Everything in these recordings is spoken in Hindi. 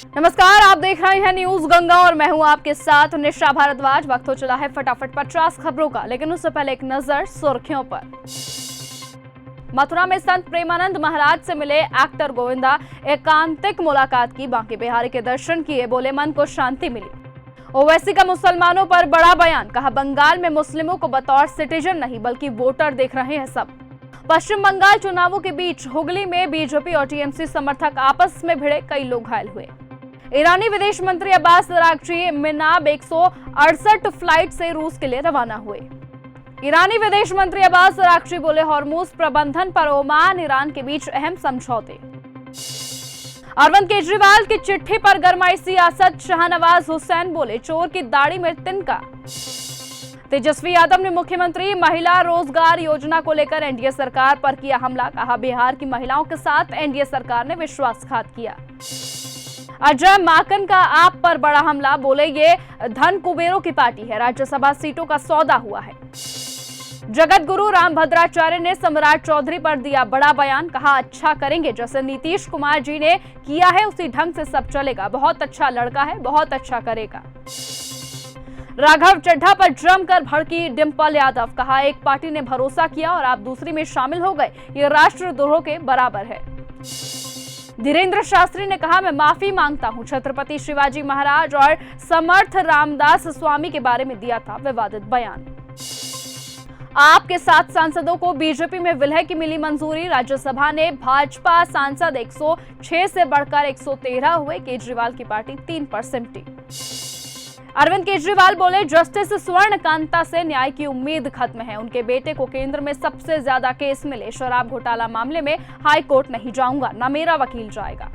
नमस्कार, आप देख रहे हैं न्यूज गंगा और मैं हूं आपके साथ निशा भारद्वाज। वक्त हो चला है फटाफट 50 खबरों का, लेकिन उससे पहले एक नजर सुर्खियों पर। मथुरा में संत प्रेमानंद महाराज से मिले एक्टर गोविंदा, एकांतिक मुलाकात की, बांके बिहारी के दर्शन किए, बोले मन को शांति मिली। ओवैसी का मुसलमानों पर बड़ा बयान, कहा बंगाल में मुस्लिमों को बतौर सिटीजन नहीं बल्कि वोटर देख रहे हैं सब। पश्चिम बंगाल चुनावों के बीच हुगली में बीजेपी और टीएमसी समर्थक आपस में भिड़े, कई लोग घायल हुए। ईरानी विदेश मंत्री अब्बास अरागची मिनाब 168 फ्लाइट से रूस के लिए रवाना हुए। ईरानी विदेश मंत्री अब्बास अरागची बोले हॉर्मुज प्रबंधन पर ओमान ईरान के बीच अहम समझौते। अरविंद केजरीवाल की चिट्ठी पर गरमाई सियासत, शाहनवाज हुसैन बोले चोर की दाढ़ी में तिनका। तेजस्वी यादव ने मुख्यमंत्री महिला रोजगार योजना को लेकर एनडीए सरकार पर किया हमला, कहा बिहार की महिलाओं के साथ एनडीए सरकार ने विश्वासघात किया। अजय माकन का आप पर बड़ा हमला, बोले ये धन कुबेरों की पार्टी है, राज्यसभा सीटों का सौदा हुआ है। जगत गुरु रामभद्राचार्य ने सम्राट चौधरी पर दिया बड़ा बयान, कहा अच्छा करेंगे, जैसे नीतीश कुमार जी ने किया है उसी ढंग से सब चलेगा, बहुत अच्छा लड़का है, बहुत अच्छा करेगा। राघव चड्ढा पर जमकर भड़की डिंपल यादव, कहा एक पार्टी ने भरोसा किया और आप दूसरी में शामिल हो गए, ये राष्ट्रद्रोह के बराबर है। धीरेन्द्र शास्त्री ने कहा मैं माफी मांगता हूं, छत्रपति शिवाजी महाराज और समर्थ रामदास स्वामी के बारे में दिया था विवादित बयान। आपके 7 सांसदों को बीजेपी में विलय की मिली मंजूरी, राज्यसभा ने भाजपा सांसद 106 से बढ़कर 113 हुए, केजरीवाल की पार्टी 3 पर सिमटी। अरविंद केजरीवाल बोले जस्टिस स्वर्ण कांता से न्याय की उम्मीद खत्म है, उनके बेटे को केंद्र में सबसे ज्यादा केस मिले, शराब घोटाला मामले में हाई कोर्ट नहीं जाऊंगा, न मेरा वकील जाएगा।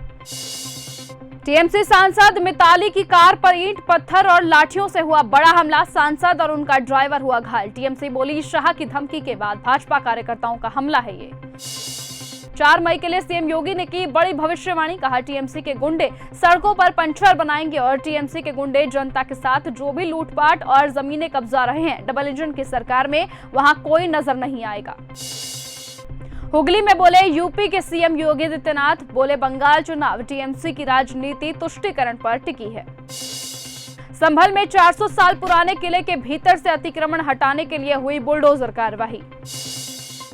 टीएमसी सांसद मिताली की कार पर ईंट पत्थर और लाठियों से हुआ बड़ा हमला, सांसद और उनका ड्राइवर हुआ घायल। टीएमसी बोली शाह की धमकी के बाद भाजपा कार्यकर्ताओं का हमला है ये। 4 मई के लिए सीएम योगी ने की बड़ी भविष्यवाणी, कहा टीएमसी के गुंडे सड़कों पर पंचर बनाएंगे और टीएमसी के गुंडे जनता के साथ जो भी लूटपाट और जमीनें कब्जा रहे हैं डबल इंजन की सरकार में वहां कोई नजर नहीं आएगा। हुगली में बोले यूपी के सीएम योगी आदित्यनाथ, बोले बंगाल चुनाव टीएमसी की राजनीति तुष्टीकरण पर टिकी है। संभल में 400 साल पुराने किले के भीतर से अतिक्रमण हटाने के लिए हुई बुलडोजर कार्यवाही।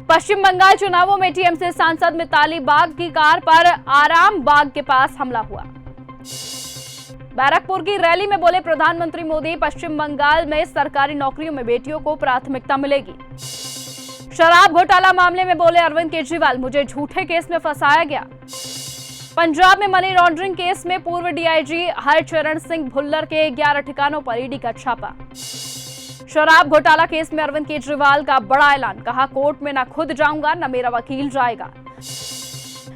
पश्चिम बंगाल चुनावों में टीएमसी सांसद मिताली बाग की कार पर आराम बाग के पास हमला हुआ। बैरकपुर की रैली में बोले प्रधानमंत्री मोदी, पश्चिम बंगाल में सरकारी नौकरियों में बेटियों को प्राथमिकता मिलेगी। शराब घोटाला मामले में बोले अरविंद केजरीवाल, मुझे झूठे केस में फंसाया गया। पंजाब में मनी लॉन्ड्रिंग केस में पूर्व डीआईजी हरचरण सिंह भुल्लर के 11 ठिकानों पर ईडी का छापा। शराब घोटाला केस में अरविंद केजरीवाल का बड़ा ऐलान, कहा कोर्ट में न खुद जाऊंगा न मेरा वकील जाएगा।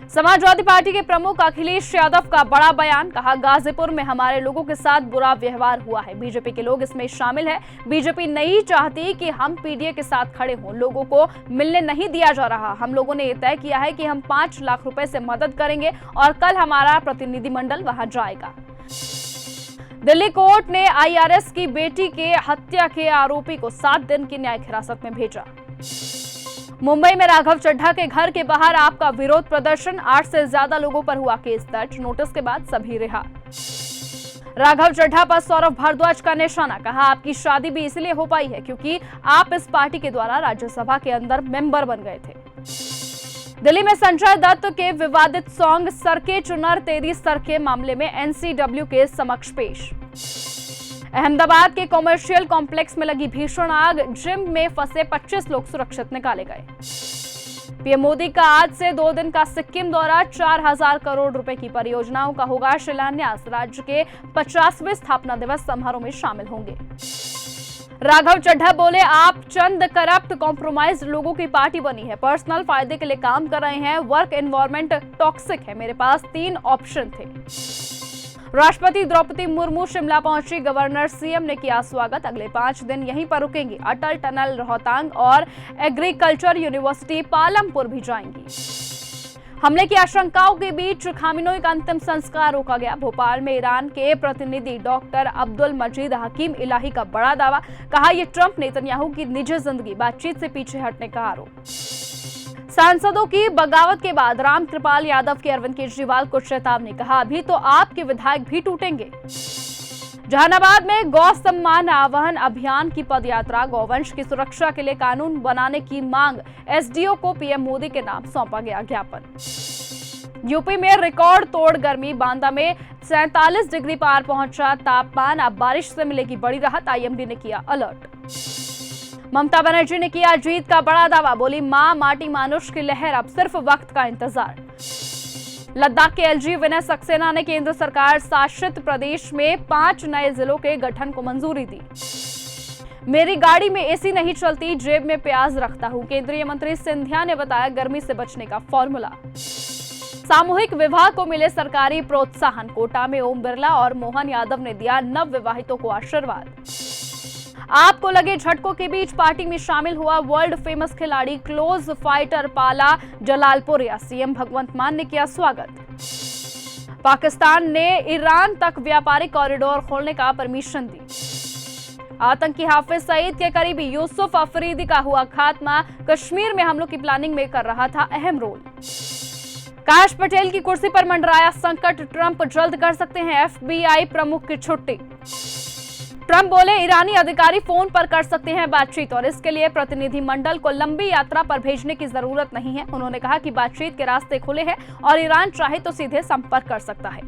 समाजवादी पार्टी के प्रमुख अखिलेश यादव का बड़ा बयान, कहा गाजीपुर में हमारे लोगों के साथ बुरा व्यवहार हुआ है, बीजेपी के लोग इसमें शामिल है, बीजेपी नहीं चाहती कि हम पीडीए के साथ खड़े हों, लोगों को मिलने नहीं दिया जा रहा, हम लोगों ने तय किया है कि हम 5 लाख रुपए से मदद करेंगे और कल हमारा प्रतिनिधिमंडल वहां जाएगा। दिल्ली कोर्ट ने आईआरएस की बेटी के हत्या के आरोपी को 7 दिन की न्यायिक हिरासत में भेजा। मुंबई में राघव चड्ढा के घर के बाहर आपका विरोध प्रदर्शन, 8 से ज्यादा लोगों पर हुआ केस दर्ज, नोटिस के बाद सभी रिहा। राघव चड्ढा पर सौरभ भारद्वाज का निशाना, कहा आपकी शादी भी इसलिए हो पाई है क्योंकि आप इस पार्टी के द्वारा राज्यसभा के अंदर मेंबर बन गए थे। दिल्ली में संजय दत्त के विवादित सॉन्ग सरके चुनर तेरी सरके मामले में एनसीडब्ल्यू के समक्ष पेश। अहमदाबाद के कॉमर्शियल कॉम्प्लेक्स में लगी भीषण आग, जिम में फंसे 25 लोग सुरक्षित निकाले गए। पीएम मोदी का आज से 2 दिन का सिक्किम दौरा, 4000 करोड़ रुपए की परियोजनाओं का होगा शिलान्यास, राज्य के 50वें स्थापना दिवस समारोह में शामिल होंगे। राघव चड्ढा बोले आप चंद करप्ट कॉम्प्रोमाइज लोगों की पार्टी बनी है, पर्सनल फायदे के लिए काम कर रहे हैं, वर्क एनवायरनमेंट टॉक्सिक है, मेरे पास 3 ऑप्शन थे। राष्ट्रपति द्रौपदी मुर्मू शिमला पहुंची, गवर्नर सीएम ने किया स्वागत, अगले 5 दिन यहीं पर रुकेंगी, अटल टनल रोहतांग और एग्रीकल्चर यूनिवर्सिटी पालमपुर भी जाएंगी। हमले की आशंकाओं के बीच खामिनोई का अंतिम संस्कार रोका गया। भोपाल में ईरान के प्रतिनिधि डॉक्टर अब्दुल मजीद हकीम इलाही का बड़ा दावा, कहा यह ट्रंप नेतन्याहू की निजी जिंदगी बातचीत से पीछे हटने का आरोप। सांसदों की बगावत के बाद रामकृपाल यादव के अरविंद केजरीवाल को चेतावनी, कहा अभी तो आपके विधायक भी टूटेंगे। जहानाबाद में गौ सम्मान आह्वान अभियान की पदयात्रा, गौवंश की सुरक्षा के लिए कानून बनाने की मांग, एसडीओ को पीएम मोदी के नाम सौंपा गया ज्ञापन। यूपी में रिकॉर्ड तोड़ गर्मी, बांदा में 47 डिग्री पार पहुंचा तापमान, अब बारिश से मिलेगी बड़ी राहत, आईएमडी ने किया अलर्ट। ममता बनर्जी ने किया जीत का बड़ा दावा, बोली मां माटी मानुष की लहर, अब सिर्फ वक्त का इंतजार। लद्दाख के एलजी विनय सक्सेना ने केंद्र सरकार शासित प्रदेश में 5 नए जिलों के गठन को मंजूरी दी। मेरी गाड़ी में एसी नहीं चलती, जेब में प्याज रखता हूं, केंद्रीय मंत्री सिंधिया ने बताया गर्मी से बचने का फॉर्मूला। सामूहिक विवाह को मिले सरकारी प्रोत्साहन, कोटा में ओम बिरला और मोहन यादव ने दिया नव विवाहितों को आशीर्वाद। आपको लगे झटकों के बीच पार्टी में शामिल हुआ वर्ल्ड फेमस खिलाड़ी क्लोज फाइटर पाला जलालपुरिया, सीएम भगवंत मान ने किया स्वागत। पाकिस्तान ने ईरान तक व्यापारिक कॉरिडोर खोलने का परमिशन दी। आतंकी हाफिज सईद के करीबी यूसुफ अफरीदी का हुआ खात्मा, कश्मीर में हमलों की प्लानिंग में कर रहा था अहम रोल। काश पटेल की कुर्सी पर मंडराया संकट, ट्रंप जल्द कर सकते हैं एफबीआई प्रमुख की छुट्टी। ट्रंप बोले ईरानी अधिकारी फोन पर कर सकते हैं बातचीत और इसके लिए प्रतिनिधि मंडल को लंबी यात्रा पर भेजने की जरूरत नहीं है। उन्होंने कहा कि बातचीत के रास्ते खुले हैं और ईरान चाहे तो सीधे संपर्क कर सकता है।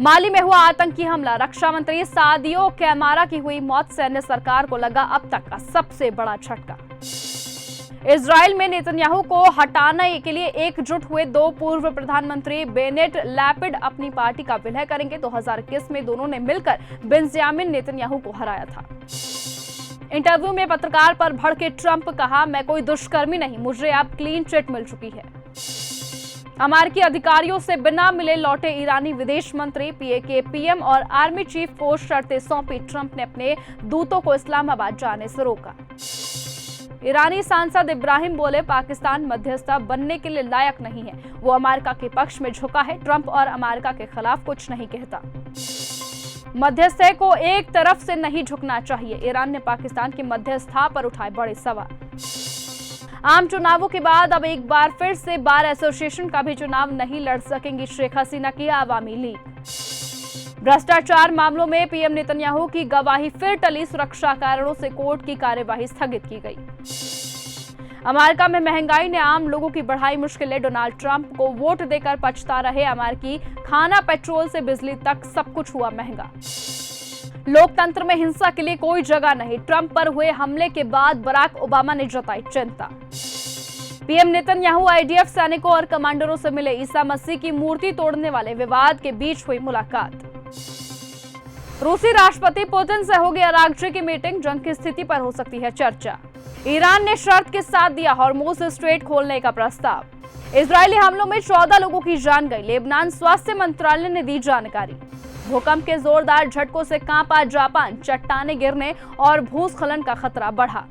माली में हुआ आतंकी हमला, रक्षा मंत्री सादियो कैमारा की हुई मौत, सैन्य सरकार को लगा अब तक का सबसे बड़ा झटका। इजराइल में नेतन्याहू को हटाने के लिए एकजुट हुए 2 पूर्व प्रधानमंत्री बेनेट लैपिड अपनी पार्टी का विलय करेंगे। 2021 में दोनों ने मिलकर बेंजामिन नेतन्याहू को हराया था। इंटरव्यू में पत्रकार पर भड़के ट्रंप, कहा मैं कोई दुष्कर्मी नहीं, मुझे अब क्लीन चिट मिल चुकी है। अमेरिकी अधिकारियों से बिना मिले लौटे ईरानी विदेश मंत्री, पीए पीएम और आर्मी चीफ को शर्तें सौंपी। ट्रंप ने अपने दूतों को इस्लामाबाद जाने से रोका। ईरानी सांसद इब्राहिम बोले पाकिस्तान मध्यस्थता बनने के लिए लायक नहीं है, वो अमेरिका के पक्ष में झुका है, ट्रंप और अमेरिका के खिलाफ कुछ नहीं कहता। मध्यस्थता को एक तरफ से नहीं झुकना चाहिए, ईरान ने पाकिस्तान की मध्यस्थता पर उठाए बड़े सवाल। आम चुनावों के बाद अब एक बार फिर से बार एसोसिएशन का भी चुनाव नहीं लड़ सकेंगी शेख हसीना की आवामी लीग। भ्रष्टाचार मामलों में पीएम नेतन्याहू की गवाही फिर टली, सुरक्षा कारणों से कोर्ट की कार्यवाही स्थगित की गई। अमेरिका में महंगाई ने आम लोगों की बढ़ाई मुश्किलें, डोनाल्ड ट्रंप को वोट देकर पछता रहे अमेरिकी, खाना पेट्रोल से बिजली तक सब कुछ हुआ महंगा। लोकतंत्र में हिंसा के लिए कोई जगह नहीं, ट्रंप पर हुए हमले के बाद बराक ओबामा ने जताई चिंता। पीएम नेतन्याहू आईडीएफ सैनिकों और कमांडरों से मिले, ईसा मसीह की मूर्ति तोड़ने वाले विवाद के बीच हुई मुलाकात। रूसी राष्ट्रपति पुतिन से होगी अरागची की मीटिंग, जंग की स्थिति पर हो सकती है चर्चा। ईरान ने शर्त के साथ दिया हॉर्मुज स्ट्रेट खोलने का प्रस्ताव। इजरायली हमलों में 14 लोगों की जान गई, लेबनान स्वास्थ्य मंत्रालय ने दी जानकारी। भूकंप के जोरदार झटकों से कांपा जापान, चट्टानें गिरने और भूस्खलन का खतरा बढ़ा।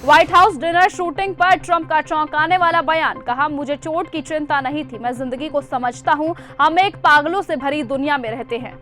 व्हाइट हाउस डिनर शूटिंग पर ट्रंप का चौंकाने वाला बयान, कहा मुझे चोट की चिंता नहीं थी, मैं जिंदगी को समझता हूं, हम एक पागलों से भरी दुनिया में रहते हैं।